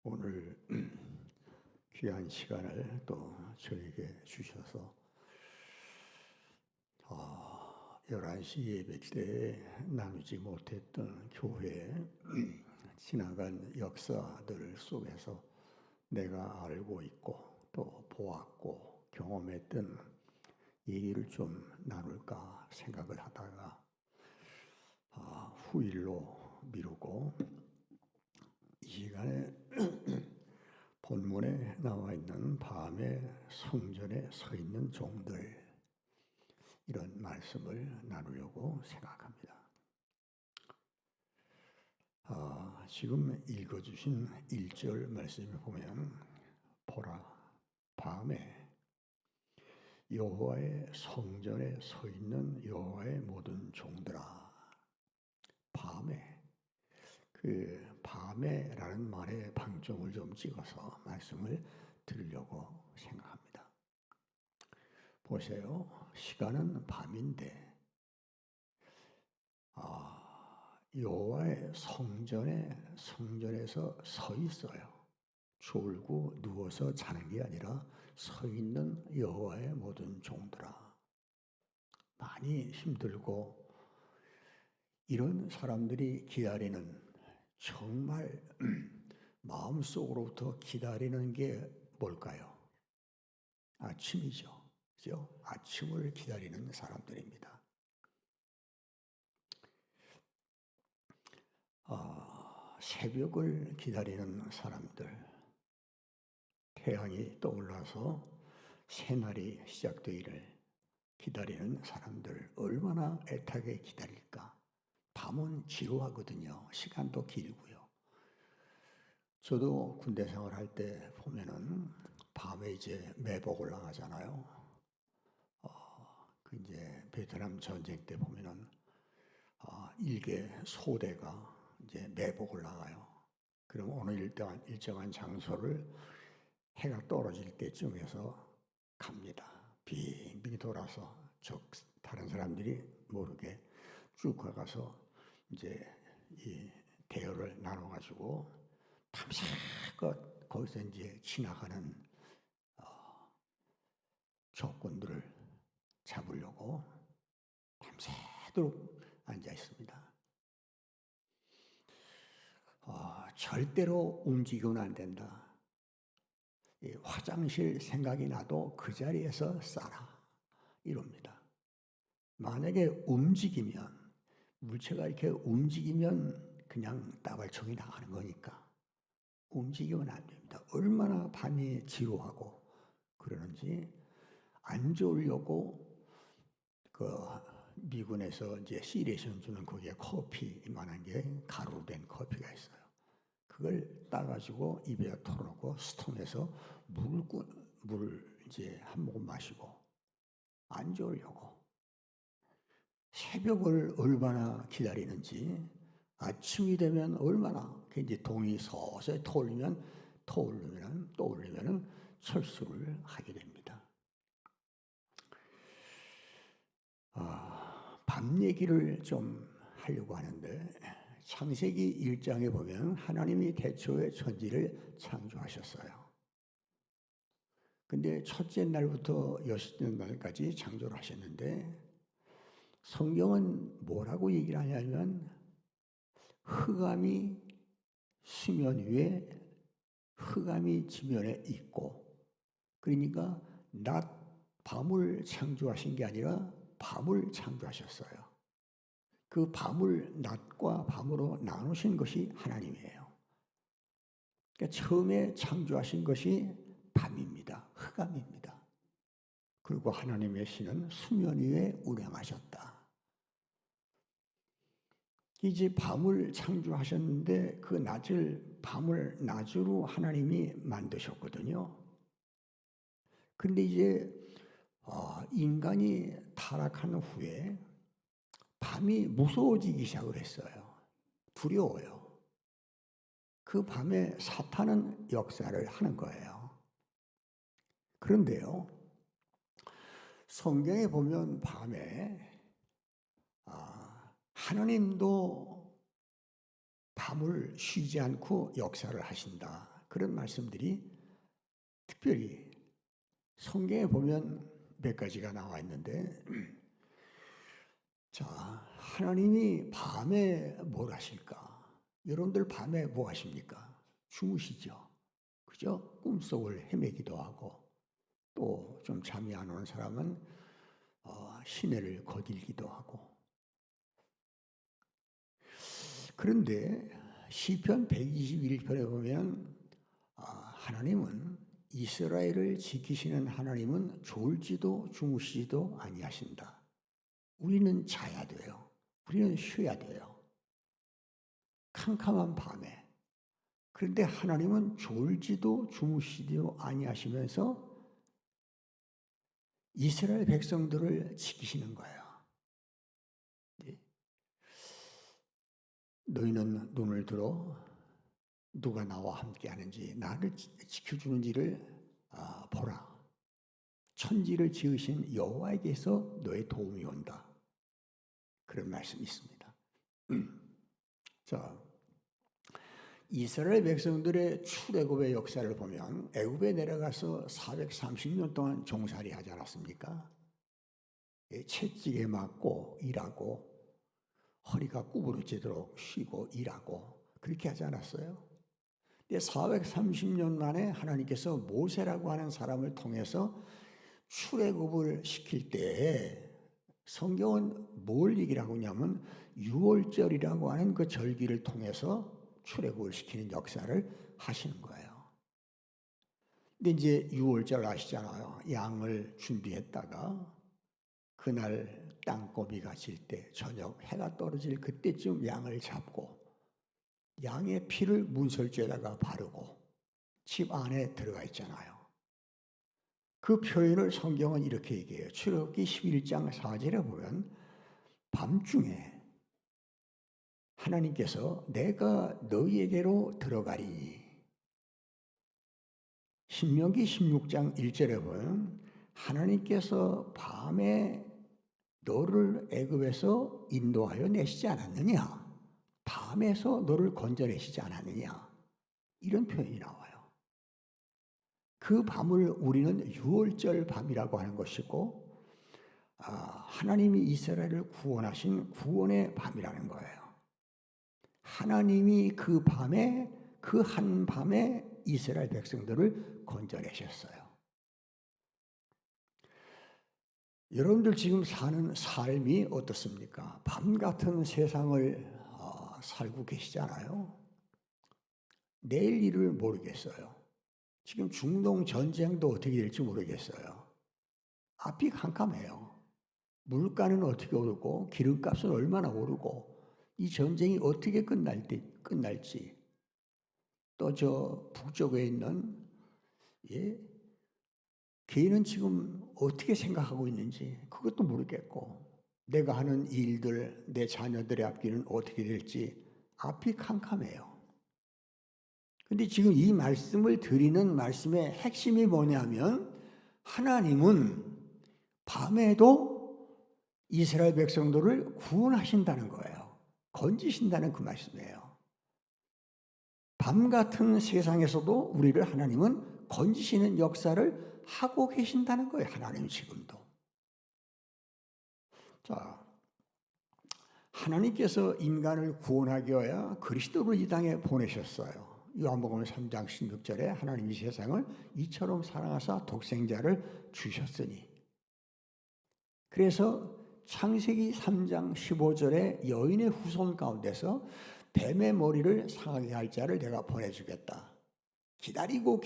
오늘 귀한 시간을 또 저에게 주셔서 11시 예배 때 나누지 못했던 교회의 지나간 역사들 속에서 내가 알고 있고 또 보았고 경험했던 얘기를 좀 나눌까 생각을 하다가 후일로 미루고 이 시간에 본문에 나와 있는 밤에 성전에 서 있는 종들, 이런 말씀을 나누려고 생각합니다. 지금 읽어주신 1절 말씀을 보면, 보라, 밤에 여호와의 성전에 서 있는 여호와의 모든 종들아. 밤에, 그 밤에라는 말에 방점을 좀 찍어서 말씀을 드리려고 생각합니다. 보세요. 시간은 밤인데 여호와의 성전에서 서 있어요. 졸고 누워서 자는 게 아니라 서 있는 여호와의 모든 종들아. 많이 힘들고 이런 사람들이 기다리는, 정말 마음속으로부터 기다리는 게 뭘까요? 아침이죠. 그죠? 아침을 기다리는 사람들입니다. 새벽을 기다리는 사람들, 태양이 떠올라서 새날이 시작되기를 기다리는 사람들, 얼마나 애타게 기다릴까. 밤은 지루하거든요. 시간도 길고요. 저도 군대 생활할 때 보면은 밤에 이제 매복을 나가잖아요. 이제 베트남 전쟁 때 보면은 일개 소대가 이제 매복을 나가요. 그럼 어느 일정한 장소를 해가 떨어질 때쯤에서 갑니다. 빙빙 돌아서 다른 사람들이 모르게 쭉 가서 이제 이 대열을 나눠가지고 밤새껏 거기서 이제 지나가는 적군들을 잡으려고 밤새도록 앉아 있습니다. 절대로 움직이면 안 된다. 화장실 생각이 나도 그 자리에서 싸라, 이럽니다. 만약에 움직이면, 물체가 이렇게 움직이면 그냥 따발총이 나가는 거니까 움직이면 안 됩니다. 얼마나 밤이 지루하고 그러는지. 안 좋으려고 미군에서 이제 시레이션 주는 거기에 커피 이만한 게 가루로 된 커피가 있어요. 그걸 따가지고 입에 털어놓고 스톤에서 물 이제 한 모금 마시고, 안 좋으려고. 새벽을 얼마나 기다리는지, 아침이 되면 얼마나 이제 동이 서서히 떠오르면 철수를 하게 됩니다. 밤 얘기를 좀 하려고 하는데, 창세기 1장에 보면 하나님이 태초에 천지를 창조하셨어요. 근데 첫째 날부터 여섯째 날까지 창조를 하셨는데, 성경은 뭐라고 얘기를 하냐면, 흑암이 수면 위에, 흑암이 지면에 있고, 그러니까 밤을 창조하신 게 아니라 밤을 창조하셨어요. 그 밤을 낮과 밤으로 나누신 것이 하나님이에요. 그러니까 처음에 창조하신 것이 밤입니다. 흑암입니다. 그리고 하나님의 신은 수면 위에 운행하셨다. 이제 밤을 창조하셨는데 그 밤을 낮으로 하나님이 만드셨거든요. 근데 이제 인간이 타락한 후에 밤이 무서워지기 시작을 했어요. 두려워요. 그 밤에 사탄은 역사를 하는 거예요. 그런데요, 성경에 보면 밤에 하나님도 밤을 쉬지 않고 역사를 하신다. 그런 말씀들이 특별히 성경에 보면 몇 가지가 나와 있는데, 자, 하나님이 밤에 뭘 하실까? 여러분들 밤에 뭐 하십니까? 주무시죠. 그죠? 꿈속을 헤매기도 하고, 또 좀 잠이 안 오는 사람은 시내를 거닐기도 하고. 그런데 시편 121편에 보면 하나님은 이스라엘을 지키시는 하나님은 졸지도 주무시지도 아니하신다. 우리는 자야 돼요. 우리는 쉬어야 돼요. 캄캄한 밤에. 그런데 하나님은 졸지도 주무시지도 아니하시면서 이스라엘 백성들을 지키시는 거예요. 너희는 눈을 들어 누가 나와 함께 하는지, 나를 지켜주는지를 보라. 천지를 지으신 여호와에게서 너의 도움이 온다. 그런 말씀이 있습니다. 자, 이스라엘 백성들의 출애굽의 역사를 보면 애굽에 내려가서 430년 동안 종살이 하지 않았습니까? 채찍에 맞고 일하고 허리가 구부러지도록 쉬고 일하고 그렇게 하지 않았어요? 근데 430년 만에 하나님께서 모세라고 하는 사람을 통해서 출애굽을 시킬 때에 성경은 뭘 얘기를 하고 있냐면 유월절이라고 하는 그 절기를 통해서 출애굽을 시키는 역사를 하시는 거예요. 근데 이제 유월절 아시잖아요. 양을 준비했다가 그날 땅거미가 질 때 저녁 해가 떨어질 그때쯤 양을 잡고 양의 피를 문설주에다가 바르고 집 안에 들어가 있잖아요. 그 표현을 성경은 이렇게 얘기해요. 출애굽기 11장 4절에 보면 밤중에 하나님께서 내가 너희에게로 들어가리니, 신명기 16장 1절에 보면 하나님께서 밤에 너를 애굽에서 인도하여 내시지 않았느냐, 밤에서 너를 건져내시지 않았느냐, 이런 표현이 나와요. 그 밤을 우리는 유월절 밤이라고 하는 것이고 하나님이 이스라엘을 구원하신 구원의 밤이라는 거예요. 하나님이 그 밤에, 그 한 밤에 이스라엘 백성들을 건져내셨어요. 여러분들 지금 사는 삶이 어떻습니까? 밤 같은 세상을 살고 계시잖아요. 내일 일을 모르겠어요. 지금 중동 전쟁도 어떻게 될지 모르겠어요. 앞이 캄캄해요. 물가는 어떻게 오르고 기름값은 얼마나 오르고 이 전쟁이 어떻게 끝날지, 또 저 북쪽에 있는 개인은 지금 어떻게 생각하고 있는지 그것도 모르겠고, 내가 하는 일들, 내 자녀들의 앞길은 어떻게 될지 앞이 캄캄해요. 근데 지금 이 말씀을 드리는 말씀의 핵심이 뭐냐면 하나님은 밤에도 이스라엘 백성들을 구원하신다는 거예요. 건지신다는 그 말씀이에요. 밤 같은 세상에서도 우리를 하나님은 건지시는 역사를 하고 계신다는 거예요. 하나님 지금도. 자, 하나님께서 인간을 구원하기 위하여 그리스도를 이 땅에 보내셨어요. 요한복음 3장 16절에 하나님이 세상을 이처럼 사랑하사 독생자를 주셨으니. 그래서 창세기 3장 15절에 여인의 후손 가운데서 뱀의 머리를 상하게 할 자를 내가 보내주겠다. 기다리고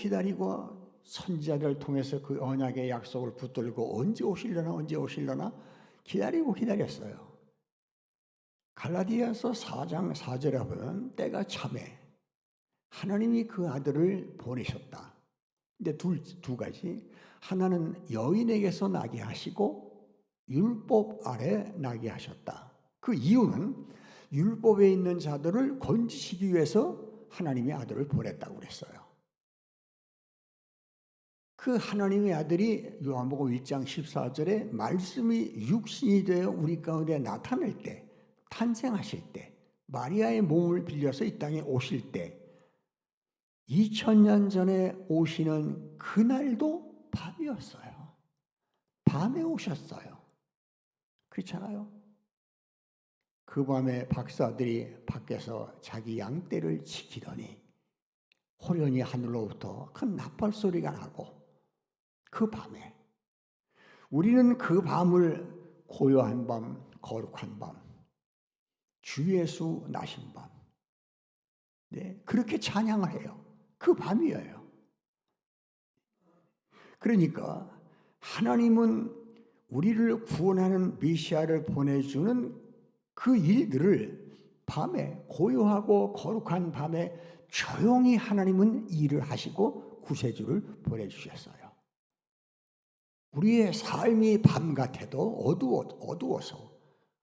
선지자들을 통해서 그 언약의 약속을 붙들고 언제 오실려나 기다렸어요. 갈라디아서 4장 4절에 보면 때가 참에 하나님이 그 아들을 보내셨다. 근데 두 가지. 하나는 여인에게서 나게 하시고 율법 아래 나게 하셨다. 그 이유는 율법에 있는 자들을 건지시기 위해서 하나님의 아들을 보냈다고 그랬어요. 그 하나님의 아들이 요한복음 1장 14절에 말씀이 육신이 되어 우리 가운데 나타날 때, 탄생하실 때, 마리아의 몸을 빌려서 이 땅에 오실 때, 이 2000년 전에 오시는 그날도 밤이었어요. 밤에 오셨어요. 그렇잖아요. 그 밤에 박사들이 밖에서 자기 양떼를 지키더니 호련히 하늘로부터 큰 나팔 소리가 나고, 그 밤에 우리는 그 밤을 고요한 밤, 거룩한 밤, 주 예수 나신 밤, 네, 그렇게 찬양을 해요. 그 밤이에요. 그러니까 하나님은 우리를 구원하는 메시아를 보내주는 그 일들을 밤에, 고요하고 거룩한 밤에 조용히 하나님은 일을 하시고 구세주를 보내주셨어요. 우리의 삶이 밤 같아도 어두워서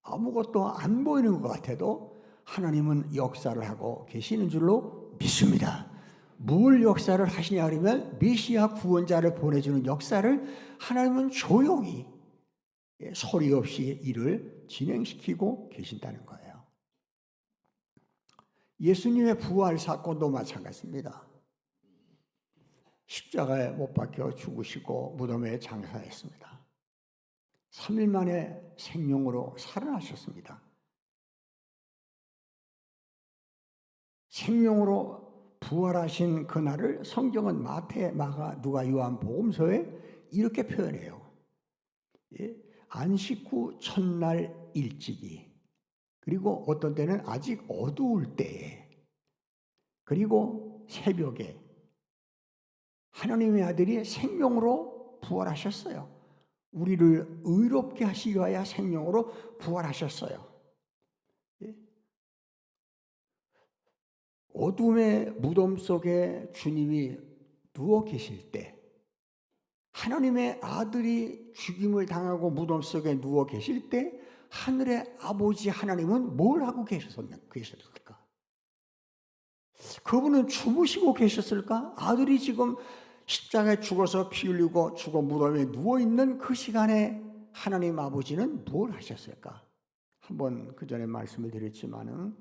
아무것도 안 보이는 것 같아도 하나님은 역사를 하고 계시는 줄로 믿습니다. 뭘 역사를 하시냐 그러면 메시아 구원자를 보내주는 역사를 하나님은 조용히 소리 없이 일을 진행시키고 계신다는 거예요. 예수님의 부활 사건도 마찬가지입니다. 십자가에 못 박혀 죽으시고 무덤에 장사했습니다. 3일 만에 생명으로 살아나셨습니다. 생명으로 부활하신 그날을 성경은 마태, 마가, 누가, 요한 복음서에 이렇게 표현해요. 안식 후 첫날 일찍이, 그리고 어떤 때는 아직 어두울 때에, 그리고 새벽에 하나님의 아들이 생명으로 부활하셨어요. 우리를 의롭게 하시기 위하여 생명으로 부활하셨어요. 어둠의 무덤 속에 주님이 누워 계실 때, 하나님의 아들이 죽임을 당하고 무덤 속에 누워 계실 때 하늘의 아버지 하나님은 뭘 하고 계셨을까? 그분은 주무시고 계셨을까? 아들이 지금 십자가에 죽어서 피 흘리고 죽어 무덤에 누워있는 그 시간에 하나님 아버지는 뭘 하셨을까? 한번 그 전에 말씀을 드렸지만은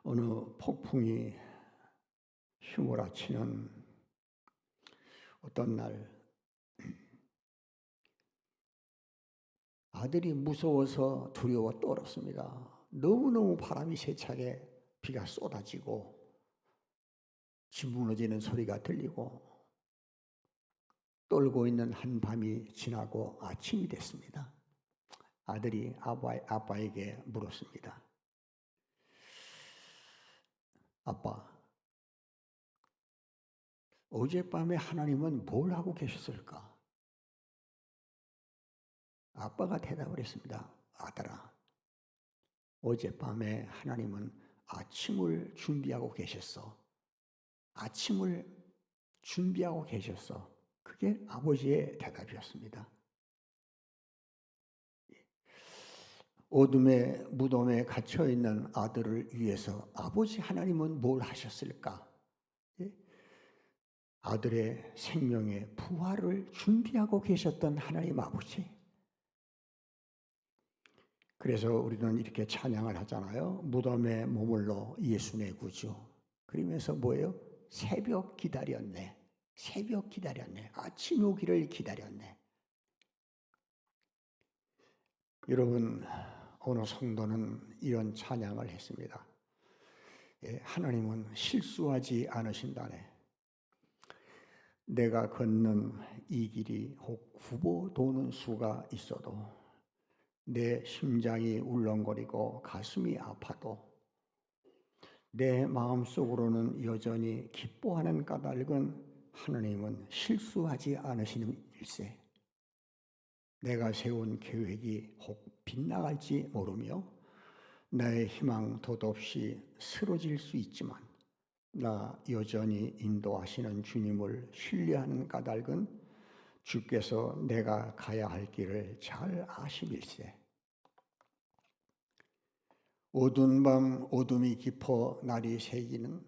어느 폭풍이 휘몰아치는 어떤 날 아들이 무서워서 두려워 떨었습니다. 너무너무 바람이 세차게 비가 쏟아지고 집 무너지는 소리가 들리고 떨고 있는 한밤이 지나고 아침이 됐습니다. 아들이 아빠에게 물었습니다. 아빠, 어젯밤에 하나님은 뭘 하고 계셨을까? 아빠가 대답을 했습니다. 아들아, 어젯밤에 하나님은 아침을 준비하고 계셨어. 아침을 준비하고 계셨어. 그게 아버지의 대답이었습니다. 어둠의 무덤에 갇혀있는 아들을 위해서 아버지 하나님은 뭘 하셨을까? 아들의 생명의 부활을 준비하고 계셨던 하나님 아버지. 그래서 우리는 이렇게 찬양을 하잖아요. 무덤에 머물러 예수 내 구주. 그러면서 뭐예요? 새벽 기다렸네. 새벽 기다렸네. 아침 오기를 기다렸네. 여러분, 어느 성도는 이런 찬양을 했습니다. 하나님은 실수하지 않으신다네. 내가 걷는 이 길이 혹 후보 도는 수가 있어도, 내 심장이 울렁거리고 가슴이 아파도, 내 마음속으로는 여전히 기뻐하는 까닭은 하나님은 실수하지 않으시는 일세. 내가 세운 계획이 혹 빗나갈지 모르며 나의 희망 돛없이 쓰러질 수 있지만, 나 여전히 인도하시는 주님을 신뢰하는 까닭은 주께서 내가 가야 할 길을 잘 아심일세. 어두운 밤 어둠이 깊어 날이 새기는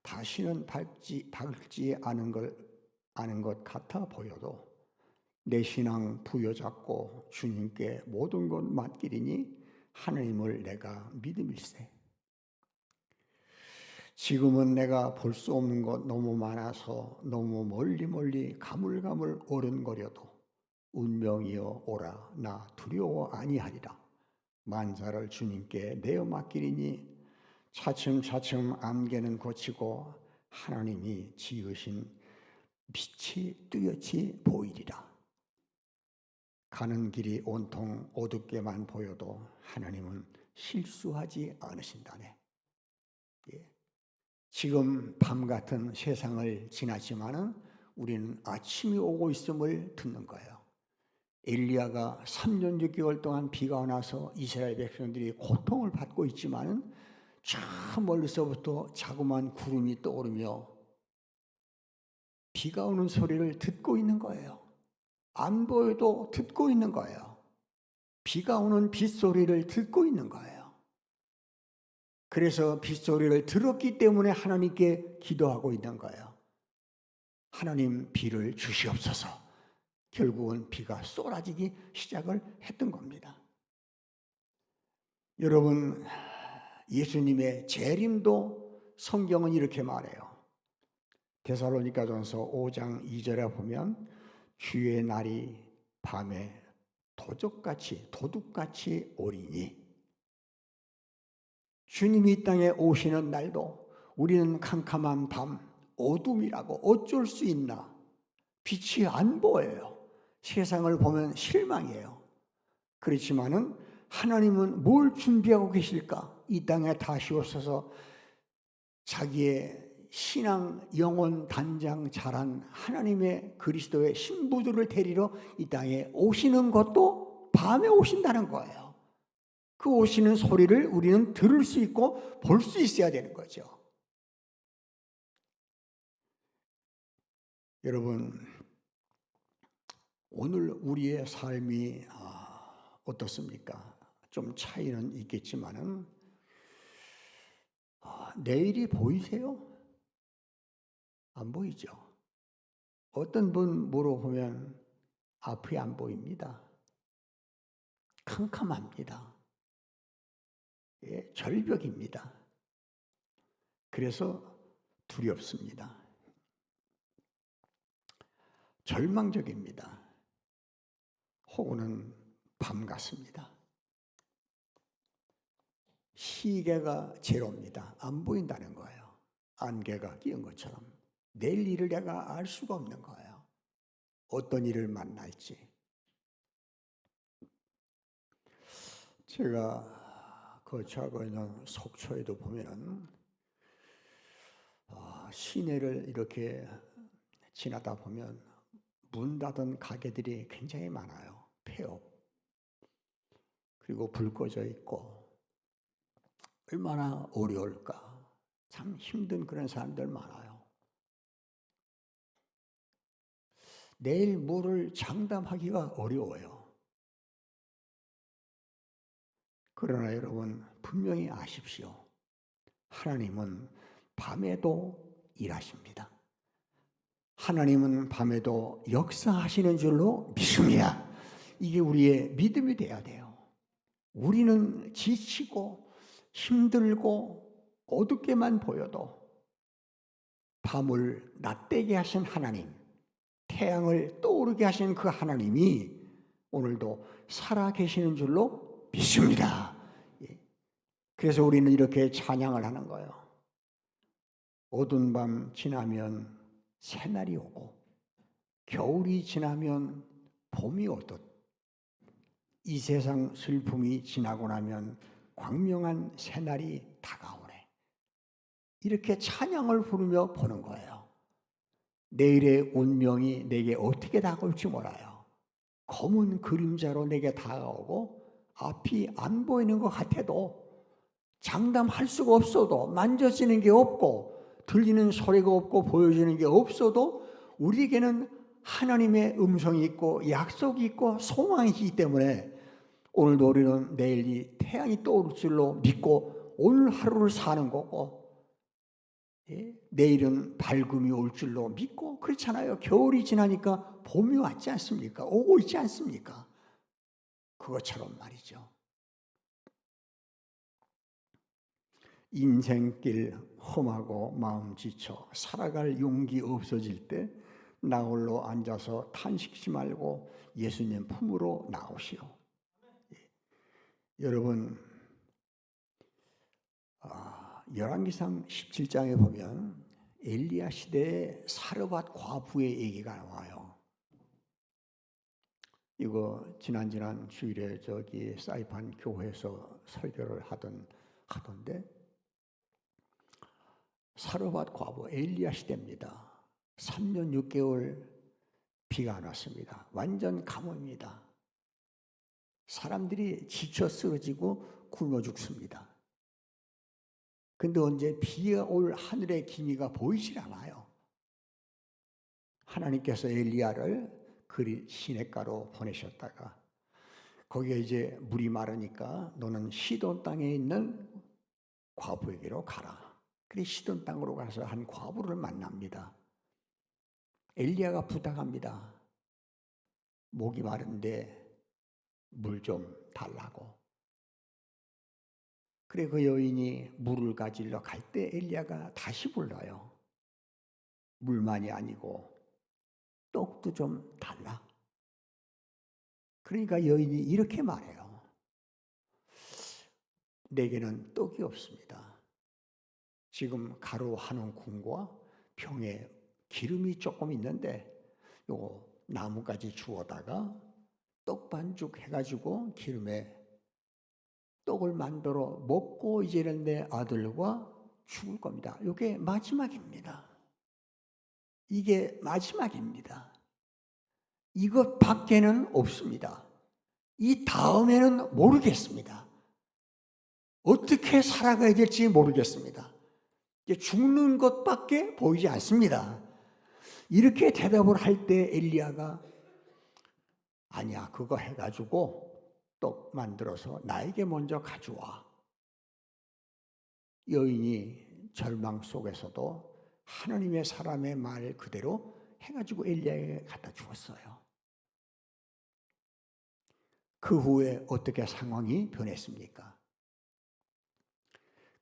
다시는 밝지 않은 것 같아 보여도, 내 신앙 부여잡고 주님께 모든 것 맡기리니 하나님을 내가 믿음일세. 지금은 내가 볼 수 없는 것 너무 많아서 너무 멀리 가물가물 어른거려도 운명이여 오라 나 두려워 아니하리라. 만사를 주님께 내어 맡기리니 차츰차츰 안개는 걷히고 하나님이 지으신 빛이 뚜렷이 보이리라. 가는 길이 온통 어둡게만 보여도 하나님은 실수하지 않으신다네. 예. 지금 밤 같은 세상을 지났지만은 우리는 아침이 오고 있음을 듣는 거예요. 엘리야가 3년 6개월 동안 비가 와서 이스라엘 백성들이 고통을 받고 있지만은 저 멀리서부터 자그마한 구름이 떠오르며 비가 오는 소리를 듣고 있는 거예요. 안 보여도 듣고 있는 거예요. 비가 오는 빗소리를 듣고 있는 거예요. 그래서 빗소리를 들었기 때문에 하나님께 기도하고 있는 거예요. 하나님 비를 주시옵소서. 결국은 비가 쏟아지기 시작을 했던 겁니다. 여러분, 예수님의 재림도 성경은 이렇게 말해요. 데살로니가전서 5장 2절에 보면 주의 날이 밤에 도둑같이 오리니, 주님이 이 땅에 오시는 날도 우리는 캄캄한 밤 어둠이라고 어쩔 수 있나, 빛이 안 보여요. 세상을 보면 실망이에요. 그렇지만은 하나님은 뭘 준비하고 계실까? 이 땅에 다시 오셔서 자기의 신앙 영혼 단장 자란 하나님의 그리스도의 신부들을 데리러 이 땅에 오시는 것도 밤에 오신다는 거예요. 그 오시는 소리를 우리는 들을 수 있고 볼 수 있어야 되는 거죠. 여러분, 오늘 우리의 삶이 어떻습니까? 좀 차이는 있겠지만은 내일이 보이세요? 안 보이죠? 어떤 분 물어보면 앞이 안 보입니다. 캄캄합니다. 예, 절벽입니다. 그래서 두렵습니다. 절망적입니다. 혹은 밤 같습니다. 시계가 제로입니다. 안 보인다는 거예요. 안개가 끼은 것처럼. 내일 일을 내가 알 수가 없는 거예요. 어떤 일을 만날지. 제가 거처하고 있는 속초에도 보면 시내를 이렇게 지나다 보면 문 닫은 가게들이 굉장히 많아요. 폐업. 그리고 불 꺼져 있고 얼마나 어려울까. 참 힘든 그런 사람들 많아요. 내일 뭐를 장담하기가 어려워요. 그러나 여러분 분명히 아십시오. 하나님은 밤에도 일하십니다. 하나님은 밤에도 역사하시는 줄로 믿습니다. 이게 우리의 믿음이 돼야 돼요. 우리는 지치고 힘들고 어둡게만 보여도 밤을 낮되게 하신 하나님, 태양을 떠오르게 하신 그 하나님이 오늘도 살아계시는 줄로 믿습니다. 그래서 우리는 이렇게 찬양을 하는 거예요. 어두운 밤 지나면 새날이 오고 겨울이 지나면 봄이 오듯 이 세상 슬픔이 지나고 나면 광명한 새날이 다가오네. 이렇게 찬양을 부르며 보는 거예요. 내일의 운명이 내게 어떻게 다가올지 몰라요. 검은 그림자로 내게 다가오고 앞이 안 보이는 것 같아도 장담할 수가 없어도 만져지는 게 없고 들리는 소리가 없고 보여지는 게 없어도 우리에게는 하나님의 음성이 있고 약속이 있고 소망이 있기 때문에 오늘도 우리는 내일이 태양이 떠오를 줄로 믿고 오늘 하루를 사는 거고 내일은 밝음이 올 줄로 믿고 그렇잖아요. 겨울이 지나니까 봄이 왔지 않습니까? 오고 있지 않습니까? 그것처럼 말이죠. 인생길 험하고 마음 지쳐 살아갈 용기 없어질 때 나홀로 앉아서 탄식지 말고 예수님 품으로 나오시오. 여러분, 열왕기상 17장에 보면 엘리야 시대에 사르밧 과부의 얘기가 나와요. 이거 지난 주일에 저기 사이판 교회에서 설교를 하던데, 사르밧 과부 엘리야 시대입니다. 3년 6개월 비가 안 왔습니다. 완전 가뭄입니다. 사람들이 지쳐 쓰러지고 굶어 죽습니다. 근데 언제 비가 올 하늘의 기미가 보이질 않아요. 하나님께서 엘리야를 그리 시냇가로 보내셨다가 거기에 이제 물이 마르니까 너는 시돈 땅에 있는 과부에게로 가라. 그래 시돈 땅으로 가서 한 과부를 만납니다. 엘리야가 부탁합니다. 목이 마른데 물 좀 달라고. 그래 그 여인이 물을 가지러 갈 때 엘리야가 다시 불러요. 물만이 아니고 떡도 좀 달라. 그러니까 여인이 이렇게 말해요. 내게는 떡이 없습니다. 지금 가루 한 움큼과 병에 기름이 조금 있는데 요거 나무까지 주워다가 떡 반죽 해가지고 기름에 떡을 만들어 먹고 이제는 내 아들과 죽을 겁니다. 이게 마지막입니다. 이게 마지막입니다. 이것 밖에는 없습니다. 이 다음에는 모르겠습니다. 어떻게 살아가야 될지 모르겠습니다. 죽는 것밖에 보이지 않습니다. 이렇게 대답을 할 때 엘리야가 아니야, 그거 해가지고 떡 만들어서 나에게 먼저 가져와. 여인이 절망 속에서도 하나님의 사람의 말 그대로 해가지고 엘리야에게 갖다 주었어요. 그 후에 어떻게 상황이 변했습니까?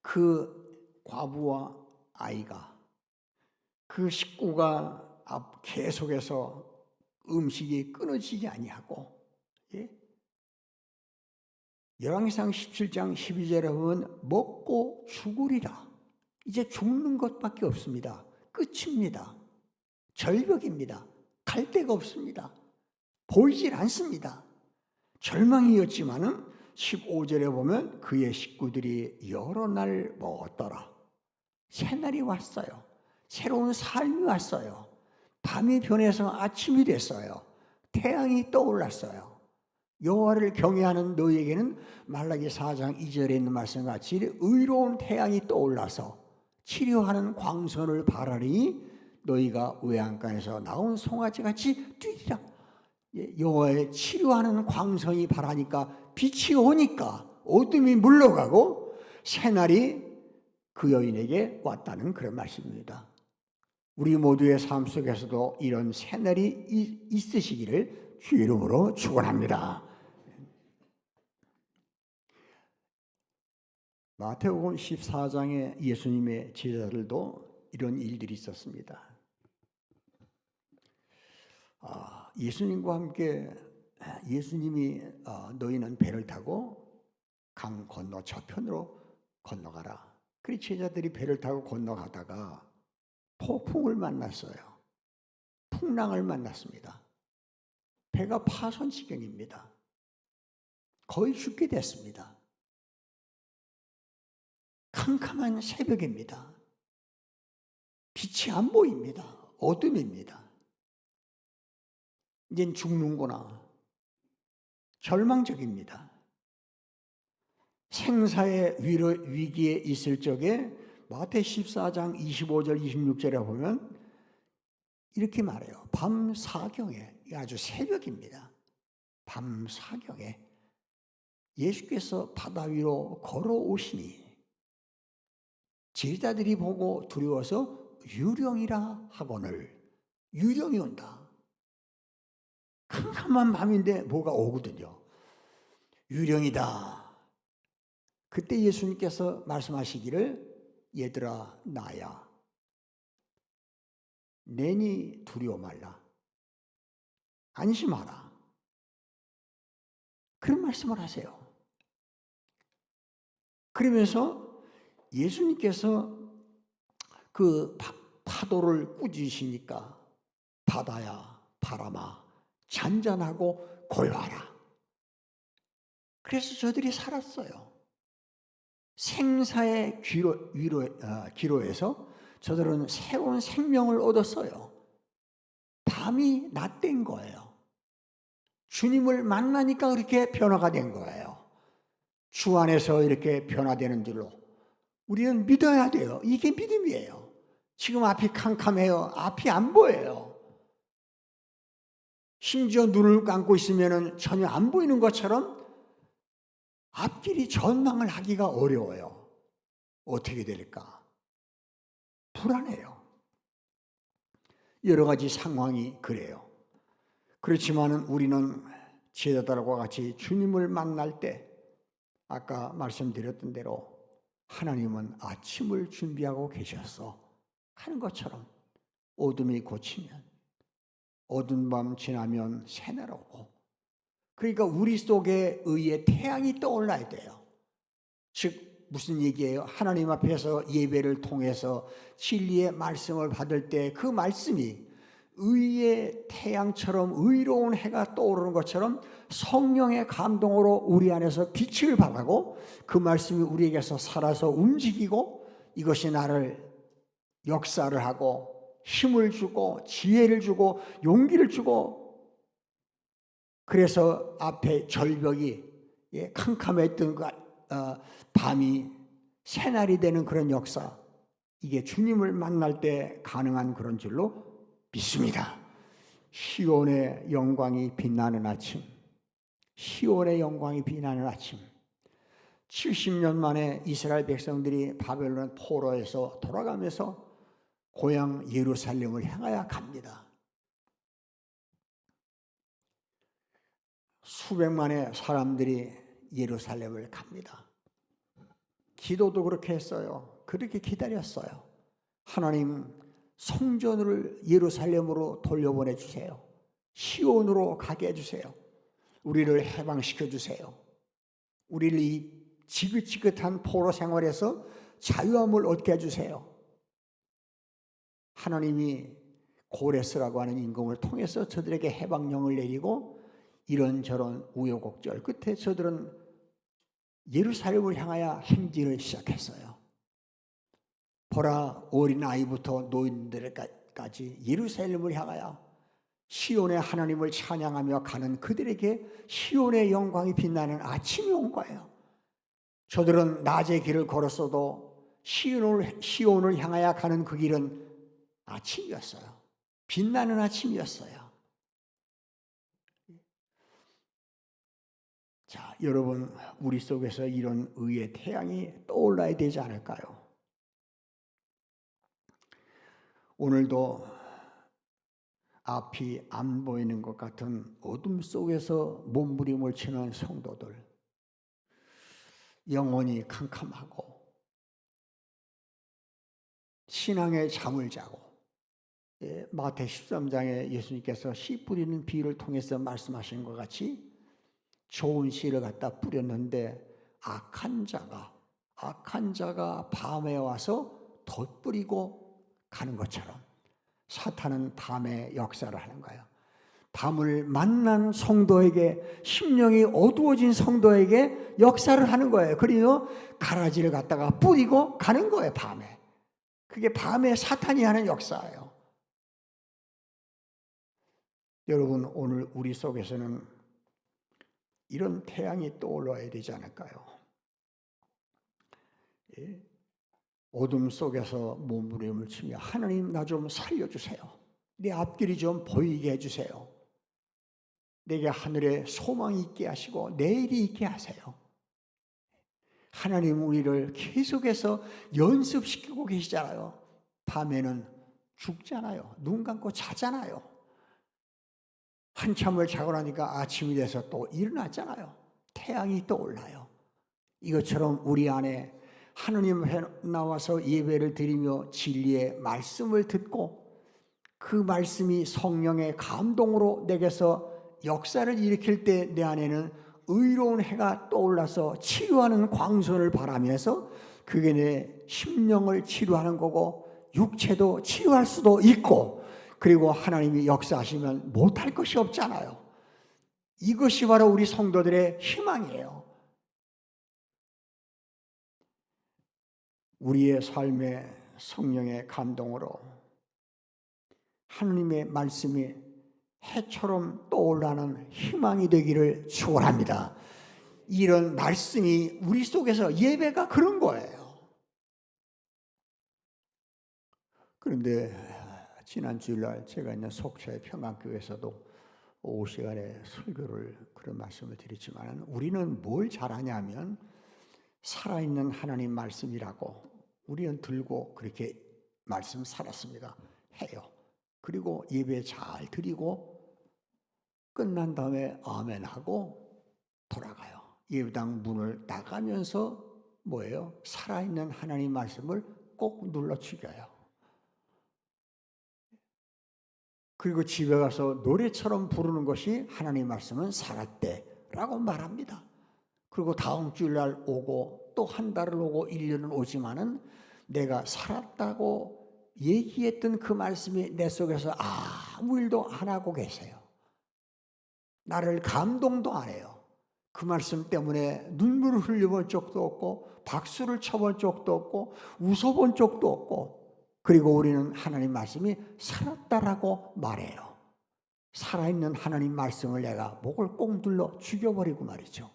그 과부와 아이가, 그 식구가 계속해서 음식이 끊어지지 아니하고, 예? 열왕기상 17장 12절에 보면 먹고 죽으리라. 이제 죽는 것밖에 없습니다. 끝입니다. 절벽입니다. 갈 데가 없습니다. 보이질 않습니다. 절망이었지만은 15절에 보면 그의 식구들이 여러 날 먹었더라. 새날이 왔어요. 새로운 삶이 왔어요. 밤이 변해서 아침이 됐어요. 태양이 떠올랐어요. 여호와를 경외하는 너희에게는 말라기 4장 2절에 있는 말씀같이 의로운 태양이 떠올라서 치료하는 광선을 바라니 너희가 외양간에서 나온 송아지같이 뛰리라. 여호와의 치료하는 광선이 바라니까 빛이 오니까 어둠이 물러가고 새날이 그 여인에게 왔다는 그런 말씀입니다. 우리 모두의 삶 속에서도 이런 새날이 있으시기를 주 이름으로 축원합니다. 마태복음 14장에 예수님의 제자들도 이런 일들이 있었습니다. 예수님과 함께 예수님이 너희는 배를 타고 강 건너 저편으로 건너가라. 그리 제자들이 배를 타고 건너가다가 폭풍을 만났어요. 풍랑을 만났습니다. 배가 파손 지경입니다. 거의 죽게 됐습니다. 캄캄한 새벽입니다. 빛이 안 보입니다. 어둠입니다. 이젠 죽는구나. 절망적입니다. 생사의 위기에 있을 적에 마태 14장 25절 26절에 보면 이렇게 말해요. 밤 사경에, 아주 새벽입니다. 밤 사경에 예수께서 바다 위로 걸어오시니 제자들이 보고 두려워서 유령이라 하거늘. 유령이 온다. 캄캄한 밤인데 뭐가 오거든요. 유령이다. 그때 예수님께서 말씀하시기를 얘들아 나야 내니 두려워 말라 안심하라 그런 말씀을 하세요. 그러면서 예수님께서 그 파도를 꾸짖으시니까 바다야 바람아 잔잔하고 고요하라. 그래서 저들이 살았어요. 생사의 기로에서 저들은 새로운 생명을 얻었어요. 밤이 낮된 거예요. 주님을 만나니까 그렇게 변화가 된 거예요. 주 안에서 이렇게 변화되는 줄로 우리는 믿어야 돼요. 이게 믿음이에요. 지금 앞이 캄캄해요. 앞이 안 보여요. 심지어 눈을 감고 있으면 전혀 안 보이는 것처럼 앞길이 전망을 하기가 어려워요. 어떻게 될까? 불안해요. 여러 가지 상황이 그래요. 그렇지만 우리는 제자들과 같이 주님을 만날 때 아까 말씀드렸던 대로 하나님은 아침을 준비하고 계셨어 하는 것처럼 어둠이 고치면 어두운 밤 지나면 새날 오고 그러니까 우리 속에 의의 태양이 떠올라야 돼요. 즉 무슨 얘기예요? 하나님 앞에서 예배를 통해서 진리의 말씀을 받을 때 그 말씀이 의의 태양처럼 의로운 해가 떠오르는 것처럼 성령의 감동으로 우리 안에서 빛을 발하고 그 말씀이 우리에게서 살아서 움직이고 이것이 나를 역사를 하고 힘을 주고 지혜를 주고 용기를 주고 그래서 앞에 절벽이 캄캄했던 밤이 새날이 되는 그런 역사 이게 주님을 만날 때 가능한 그런 줄로 믿습니다. 시온의 영광이 빛나는 아침 시온의 영광이 빛나는 아침 70년 만에 이스라엘 백성들이 바벨론 포로에서 돌아가면서 고향 예루살렘을 향하여 갑니다. 수백만의 사람들이 예루살렘을 갑니다. 기도도 그렇게 했어요. 그렇게 기다렸어요. 하나님 성전을 예루살렘으로 돌려보내 주세요. 시온으로 가게 해주세요. 우리를 해방시켜 주세요. 우리를 이 지긋지긋한 포로 생활에서 자유함을 얻게 해주세요. 하나님이 고레스라고 하는 임금을 통해서 저들에게 해방령을 내리고 이런저런 우여곡절 끝에 저들은 예루살렘을 향하여 행진을 시작했어요. 보라 어린아이부터 노인들까지 예루살렘을 향하여 시온의 하나님을 찬양하며 가는 그들에게 시온의 영광이 빛나는 아침이 온 거예요. 저들은 낮의 길을 걸었어도 시온을 향하여 가는 그 길은 아침이었어요. 빛나는 아침이었어요. 자, 여러분 우리 속에서 이런 의의 태양이 떠올라야 되지 않을까요? 오늘도 앞이 안 보이는 것 같은 어둠 속에서 몸부림을 치는 성도들 영혼이 캄캄하고 신앙의 잠을 자고 마태 13장에 예수님께서 씨 뿌리는 비유를 통해서 말씀하신 것 같이 좋은 씨를 갖다 뿌렸는데 악한 자가 밤에 와서 덧뿌리고 가는 것처럼 사탄은 밤에 역사를 하는 거예요. 밤을 만난 성도에게 심령이 어두워진 성도에게 역사를 하는 거예요. 그리고 가라지를 갖다가 뿌리고 가는 거예요. 밤에. 그게 밤에 사탄이 하는 역사예요. 여러분 오늘 우리 속에서는 이런 태양이 떠올라야 되지 않을까요? 예? 어둠 속에서 몸부림을 치며 하나님 나 좀 살려주세요. 내 앞길이 좀 보이게 해주세요. 내게 하늘에 소망이 있게 하시고 내일이 있게 하세요. 하나님 우리를 계속해서 연습시키고 계시잖아요. 밤에는 죽잖아요. 눈 감고 자잖아요. 한참을 자고 나니까 아침이 돼서 또 일어났잖아요. 태양이 떠올라요. 이것처럼 우리 안에 하느님 앞에 나와서 예배를 드리며 진리의 말씀을 듣고 그 말씀이 성령의 감동으로 내게서 역사를 일으킬 때 내 안에는 의로운 해가 떠올라서 치료하는 광선을 바라면서 그게 내 심령을 치료하는 거고 육체도 치유할 수도 있고, 그리고 하나님이 역사하시면 못할 것이 없잖아요. 이것이 바로 우리 성도들의 희망이에요. 우리의 삶에 성령의 감동으로 하나님의 말씀이 해처럼 떠올라는 희망이 되기를 축원합니다. 이런 말씀이 우리 속에서, 예배가 그런 거예요. 그런데 지난 주일날 제가 있는 속초의 평안교회에서도 오후 시간에 설교를 그런 말씀을 드렸지만, 우리는 뭘 잘하냐면 살아있는 하나님 말씀이라고 우리는 들고 그렇게 말씀 살았습니다. 해요. 그리고 예배 잘 드리고 끝난 다음에 아멘 하고 돌아가요. 예배당 문을 나가면서 뭐예요? 살아있는 하나님 말씀을 꼭 눌러 죽여요. 그리고 집에 가서 노래처럼 부르는 것이 하나님 말씀은 살았대라고 말합니다. 그리고 다음 주일날 오고 또 한 달을 오고 1년은 오지만은 내가 살았다고 얘기했던 그 말씀이 내 속에서 아무 일도 안 하고 계세요. 나를 감동도 안 해요. 그 말씀 때문에 눈물을 흘려본 적도 없고 박수를 쳐본 적도 없고 웃어본 적도 없고, 그리고 우리는 하나님 말씀이 살았다라고 말해요. 살아있는 하나님 말씀을 내가 목을 꼭 눌러 죽여버리고 말이죠.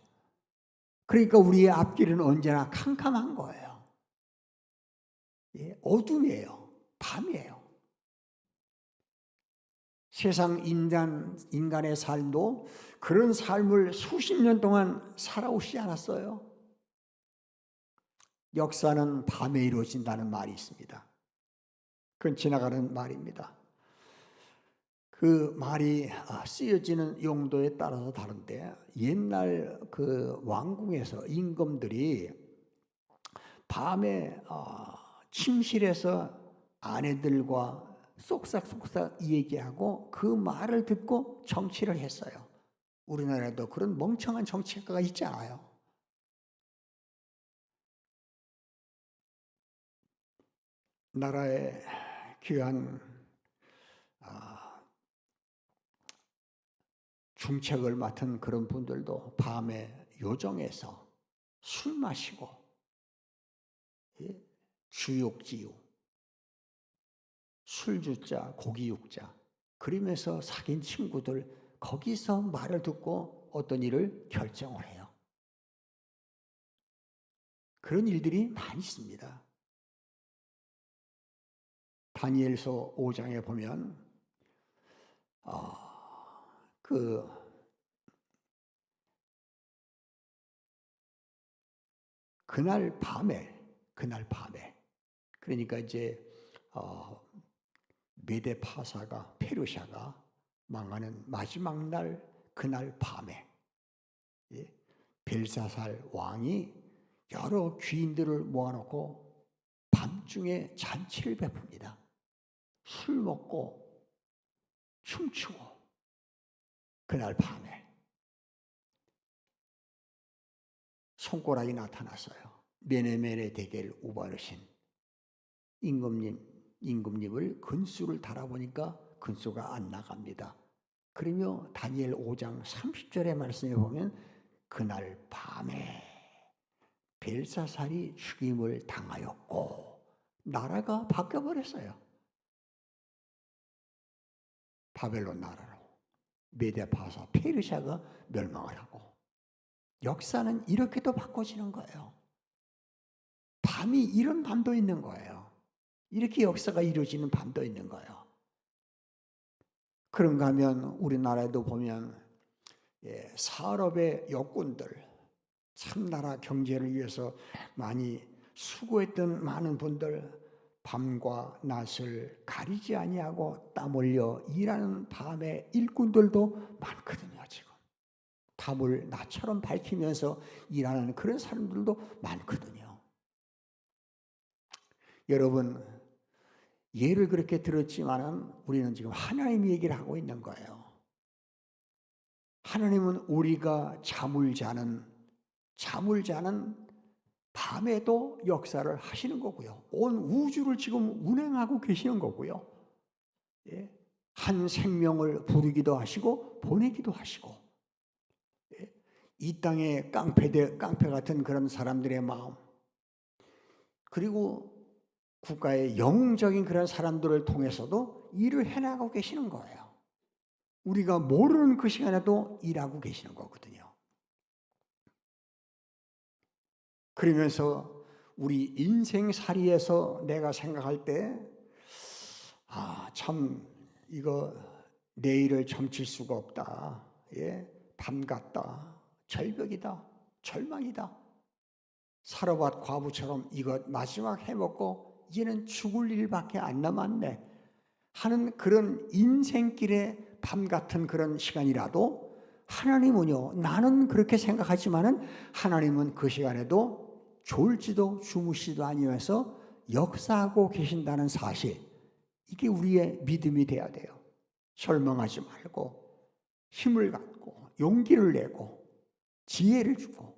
그러니까 우리의 앞길은 언제나 캄캄한 거예요. 어둠이에요. 밤이에요. 세상 인간의 삶도 그런 삶을 수십 년 동안 살아오시지 않았어요. 역사는 밤에 이루어진다는 말이 있습니다. 그건 지나가는 말입니다. 그 말이 쓰여지는 용도에 따라서 다른데, 옛날 그 왕궁에서 임금들이 밤에 침실에서 아내들과 쏙싹쏙싹 얘기하고 그 말을 듣고 정치를 했어요. 우리나라에도 그런 멍청한 정치가가 있잖아요. 나라의 귀한 중책을 맡은 그런 분들도 밤에 요정에서 술 마시고 주육지유, 술주자 고기육자 그러면서 사귄 친구들, 거기서 말을 듣고 어떤 일을 결정을 해요. 그런 일들이 많이 있습니다. 다니엘서 5장에 보면 그날 밤에 그러니까 이제 메데 파사가, 페르시아가 망하는 마지막 날, 그날 밤에 벨사살 왕이 여러 귀인들을 모아놓고 밤중에 잔치를 베풉니다. 술 먹고 춤추고. 그날 밤에 손가락이 나타났어요. 메네메네 대겔 우바르신 임금님을 근수를 달아보니까 근수가 안 나갑니다. 그러며 다니엘 5장 30절의 말씀에 보면 그날 밤에 벨사살이 죽임을 당하였고 나라가 바뀌어버렸어요. 바벨론 나라로 메데파사 페르시아가 멸망을 하고, 역사는 이렇게도 바꿔지는 거예요. 밤이 이런 밤도 있는 거예요. 이렇게 역사가 이루어지는 밤도 있는 거예요. 그런가 하면 우리나라에도 보면 산업의 역군들, 참나라 경제를 위해서 많이 수고했던 많은 분들, 밤과 낮을 가리지 아니하고 땀 흘려 일하는 밤의 일꾼들도 많거든요. 지금 담을 나처럼 밝히면서 일하는 그런 사람들도 많거든요. 여러분, 예를 그렇게 들었지만은 우리는 지금 하나님 얘기를 하고 있는 거예요. 하나님은 우리가 잠을 자는 밤에도 역사를 하시는 거고요. 온 우주를 지금 운행하고 계시는 거고요. 예? 한 생명을 부르기도 하시고 보내기도 하시고, 예? 이 땅의 깡패 같은 그런 사람들의 마음, 그리고 국가의 영웅적인 그런 사람들을 통해서도 일을 해나가고 계시는 거예요. 우리가 모르는 그 시간에도 일하고 계시는 거거든요. 그러면서 우리 인생살이에서 내가 생각할 때, 참 이거 내일을 점칠 수가 없다. 예? 밤 같다. 절벽이다. 절망이다. 사르밧 과부처럼 이것 마지막 해먹고 이제는 죽을 일밖에 안 남았네 하는 그런 인생길의 밤 같은 그런 시간이라도 하나님은요, 나는 그렇게 생각하지만은 하나님은 그 시간에도 졸지도 주무시지도 아니면서 역사하고 계신다는 사실, 이게 우리의 믿음이 돼야 돼요. 절망하지 말고 힘을 갖고 용기를 내고 지혜를 주고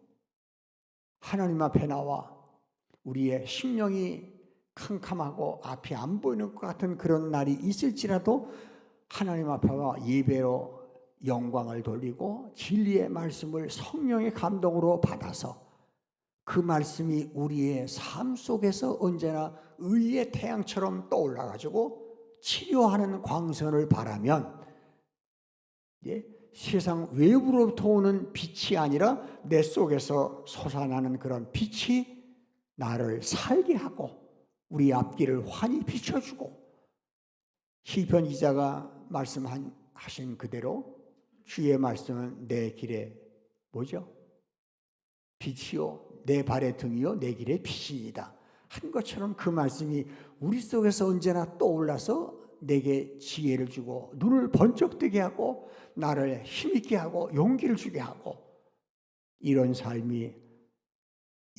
하나님 앞에 나와 우리의 심령이 캄캄하고 앞이 안 보이는 것 같은 그런 날이 있을지라도 하나님 앞에 와 예배로 영광을 돌리고 진리의 말씀을 성령의 감동으로 받아서 그 말씀이 우리의 삶 속에서 언제나 의의 태양처럼 떠올라가지고 치료하는 광선을 바라면, 세상 외부로부터 오는 빛이 아니라 내 속에서 솟아나는 그런 빛이 나를 살게 하고 우리 앞길을 환히 비춰주고, 시편 기자가 말씀하신 그대로 주의 말씀은 내 길에 뭐죠? 빛이요 내 발의 등이요 내 길의 빛이니이다 한 것처럼 그 말씀이 우리 속에서 언제나 떠올라서 내게 지혜를 주고 눈을 번쩍 뜨게 하고 나를 힘있게 하고 용기를 주게 하고, 이런 삶이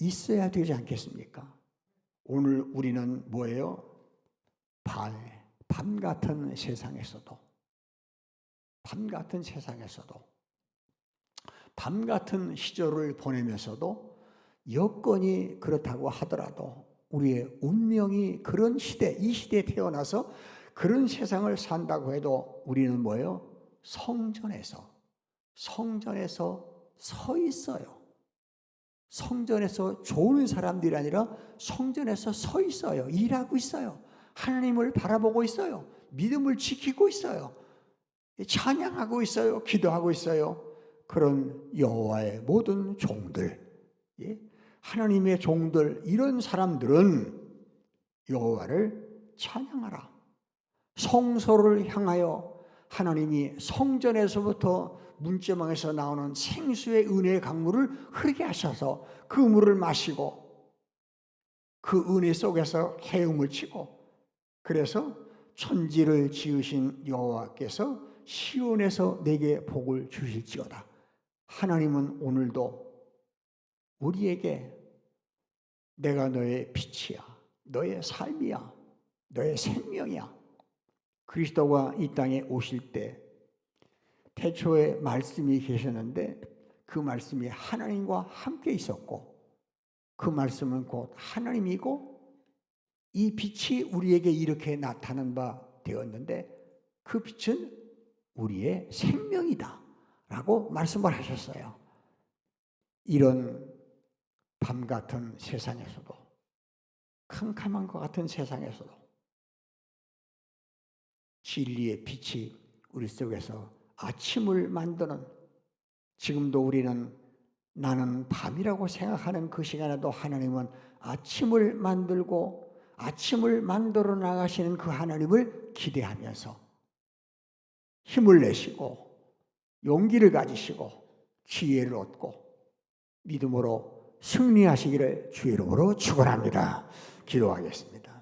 있어야 되지 않겠습니까? 오늘 우리는 뭐예요? 밤 같은 세상에서도 밤 같은 시절을 보내면서도 여건이 그렇다고 하더라도 우리의 운명이 그런 시대, 이 시대에 태어나서 그런 세상을 산다고 해도 우리는 뭐예요? 성전에서 서 있어요. 성전에서 좋은 사람들이 아니라 성전에서 서 있어요. 일하고 있어요. 하나님을 바라보고 있어요. 믿음을 지키고 있어요. 찬양하고 있어요. 기도하고 있어요. 그런 여호와의 모든 종들, 하나님의 종들, 이런 사람들은 여호와를 찬양하라. 성소를 향하여 하나님이 성전에서부터 문제망에서 나오는 생수의 은혜의 강물을 흐르게 하셔서 그 물을 마시고 그 은혜 속에서 헤움을 치고, 그래서 천지를 지으신 여호와께서 시온에서 내게 복을 주실지어다. 하나님은 오늘도 우리에게 내가 너의 빛이야, 너의 삶이야, 너의 생명이야. 그리스도가 이 땅에 오실 때 태초에 말씀이 계셨는데 그 말씀이 하나님과 함께 있었고 그 말씀은 곧 하나님이고 이 빛이 우리에게 이렇게 나타난 바 되었는데 그 빛은 우리의 생명이다 라고 말씀을 하셨어요. 이런 밤 같은 세상에서도, 캄캄한 것 같은 세상에서도 진리의 빛이 우리 속에서 아침을 만드는, 지금도 우리는 나는 밤이라고 생각하는 그 시간에도 하나님은 아침을 만들고 아침을 만들어 나가시는 그 하나님을 기대하면서 힘을 내시고 용기를 가지시고 지혜를 얻고 믿음으로 승리하시기를 주의 이름으로 축원합니다. 기도하겠습니다.